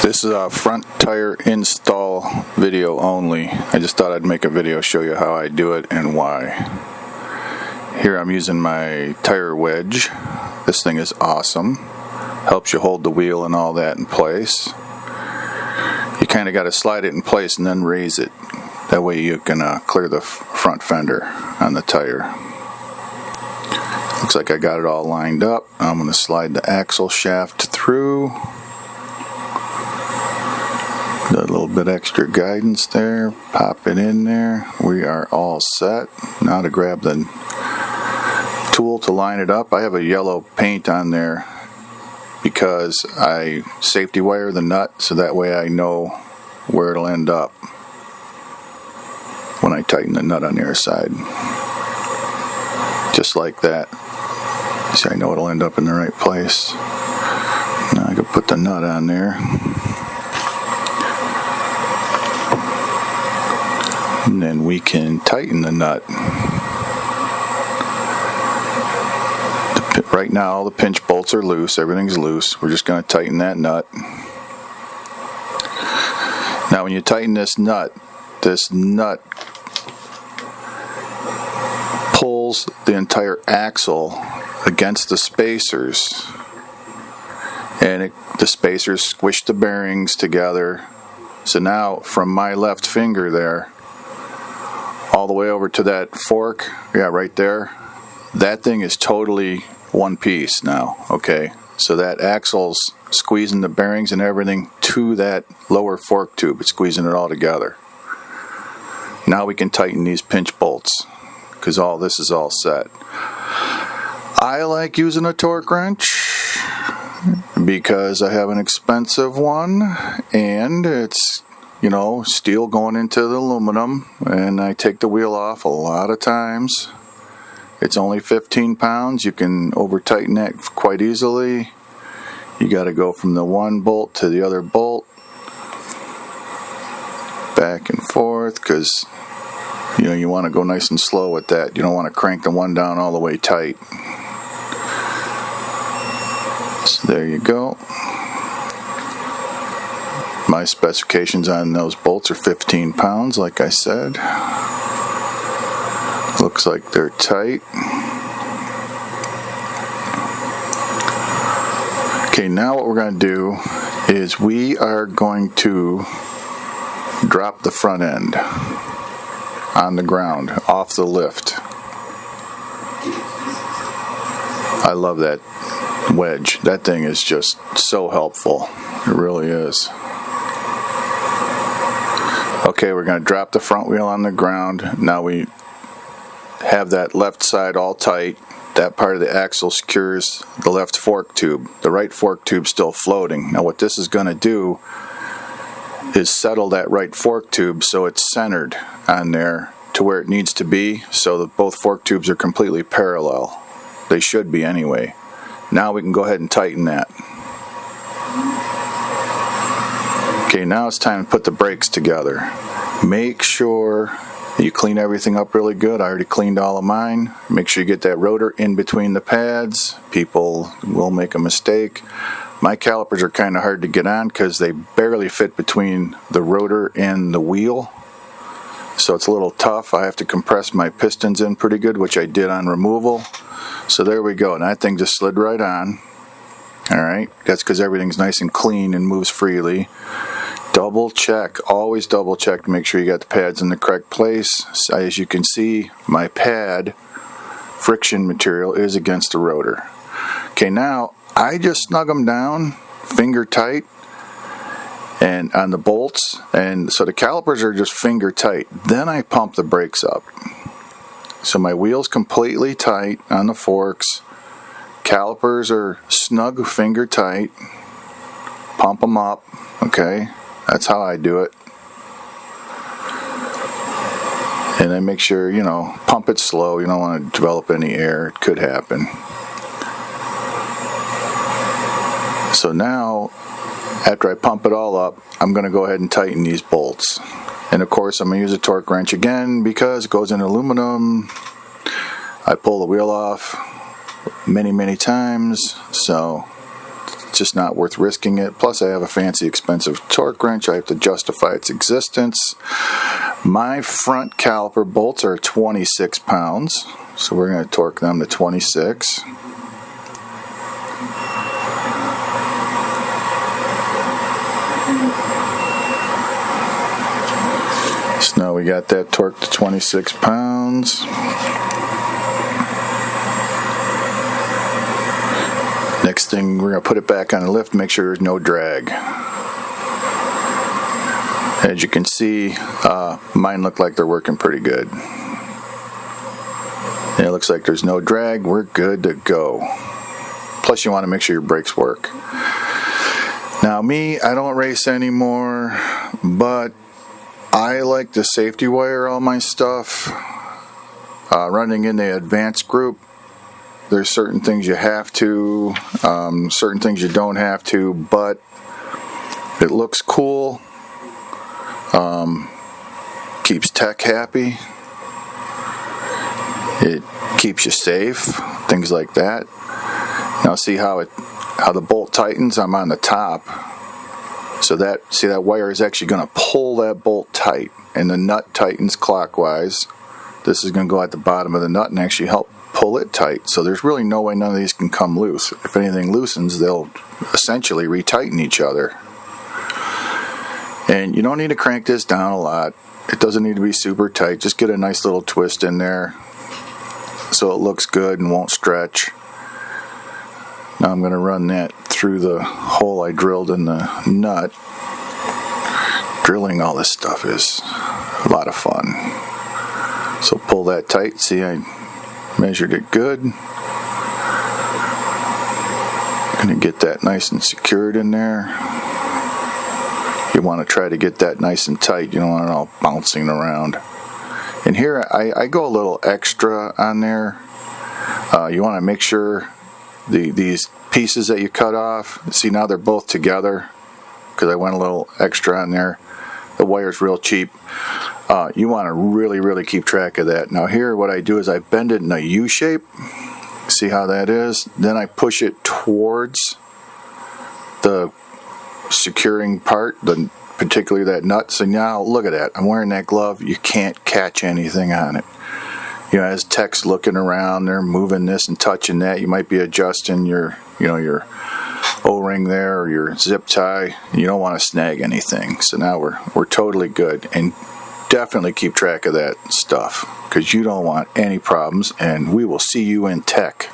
This is a front tire install video only. I just thought I'd make a video show you how I do it and why. Here I'm using my tire wedge. This thing is awesome. Helps you hold the wheel and all that in place. You kind of got to slide it in place and then raise it. That way you can clear the front fender on the tire. Looks like I got it all lined up. I'm going to slide the axle shaft through. Got a little bit extra guidance there. Pop it in there. We are all set. Now to grab the tool to line it up. I have a yellow paint on there because I safety wire the nut so that way I know where it'll end up when I tighten the nut on the other side. Just like that. So I know it'll end up in the right place. Now I can put the nut on there. And then we can tighten the nut. Right now all the pinch bolts are loose, everything's loose. We're just going to tighten that nut. Now when you tighten this nut pulls the entire axle against the spacers. And the spacers squish the bearings together. So now from my left finger there, all the way over to that fork, yeah, right there, that thing is totally one piece now, okay? So that axle's squeezing the bearings and everything to that lower fork tube. It's squeezing it all together. Now we can tighten these pinch bolts because all this is all set. I like using a torque wrench because I have an expensive one and it's, you know, steel going into the aluminum, and I take the wheel off a lot of times. It's only 15 pounds. You can over tighten that quite easily. You got to go from the one bolt to the other bolt, back and forth, because you know you want to go nice and slow with that. You don't want to crank the one down all the way tight. So there you go. My specifications on those bolts are 15 pounds, like I said. Looks like they're tight. Okay, now what we're going to do is we are going to drop the front end on the ground, off the lift. I love that wedge. That thing is just so helpful. It really is. Okay, we're going to drop the front wheel on the ground. Now we have that left side all tight. That part of the axle secures the left fork tube. The right fork tube's still floating. Now what this is going to do is settle that right fork tube so it's centered on there to where it needs to be, so that both fork tubes are completely parallel. They should be anyway. Now we can go ahead and tighten that. Okay, now it's time to put the brakes together. Make sure you clean everything up really good. I already cleaned all of mine. Make sure you get that rotor in between the pads. People will make a mistake. My calipers are kind of hard to get on because they barely fit between the rotor and the wheel. So it's a little tough. I have to compress my pistons in pretty good, which I did on removal. So there we go. And that thing just slid right on. Alright, that's because everything's nice and clean and moves freely. Double check, always double check to make sure you got the pads in the correct place. So as you can see, my pad friction material is against the rotor. Okay, now I just snug them down, finger tight, and on the bolts, and so the calipers are just finger tight. Then I pump the brakes up. So my wheel's completely tight on the forks. Calipers are snug finger tight. Pump them up, okay? That's how I do it. And then make sure, you know, pump it slow. You don't want to develop any air. It could happen. So now, after I pump it all up, I'm going to go ahead and tighten these bolts. And of course, I'm going to use a torque wrench again because it goes in aluminum. I pull the wheel off many times, so It's just not worth risking it. Plus I have a fancy expensive torque wrench. I have to justify its existence. My front caliper bolts are 26 pounds, so we're going to torque them to 26. So now we got that torqued to 26 pounds. Next thing, we're going to put it back on the lift, make sure there's no drag. As you can see, mine look like they're working pretty good. And it looks like there's no drag. We're good to go. Plus you want to make sure your brakes work. Now me, I don't race anymore, but I like to safety wire all my stuff. Running in the advanced group, there's certain things you have to, certain things you don't have to, but it looks cool. Keeps tech happy. It keeps you safe, things like that. Now see how the bolt tightens? I'm on the top. So that wire is actually going to pull that bolt tight, and the nut tightens clockwise. This is going to go at the bottom of the nut and actually help pull it tight. So there's really no way none of these can come loose. If anything loosens, they'll essentially retighten each other. And you don't need to crank this down a lot. It doesn't need to be super tight. Just get a nice little twist in there so it looks good and won't stretch. Now I'm going to run that through the hole I drilled in the nut. Drilling all this stuff is a lot of fun. So pull that tight. See, I measured it good. Going to get that nice and secured in there. You want to try to get that nice and tight. You don't want it all bouncing around. And here I go a little extra on there. You want to make sure these pieces that you cut off, see now they're both together because I went a little extra on there. The wire's real cheap. You want to really keep track of that. Now here what I do is I bend it in a U shape. See how that is? Then I push it towards the securing part, particularly that nut. So now look at that. I'm wearing that glove. You can't catch anything on it. You know, as tech's looking around, they're moving this and touching that. You might be adjusting your O-ring there or your zip tie. You don't want to snag anything. So now we're totally good. And definitely keep track of that stuff because you don't want any problems. And we will see you in tech.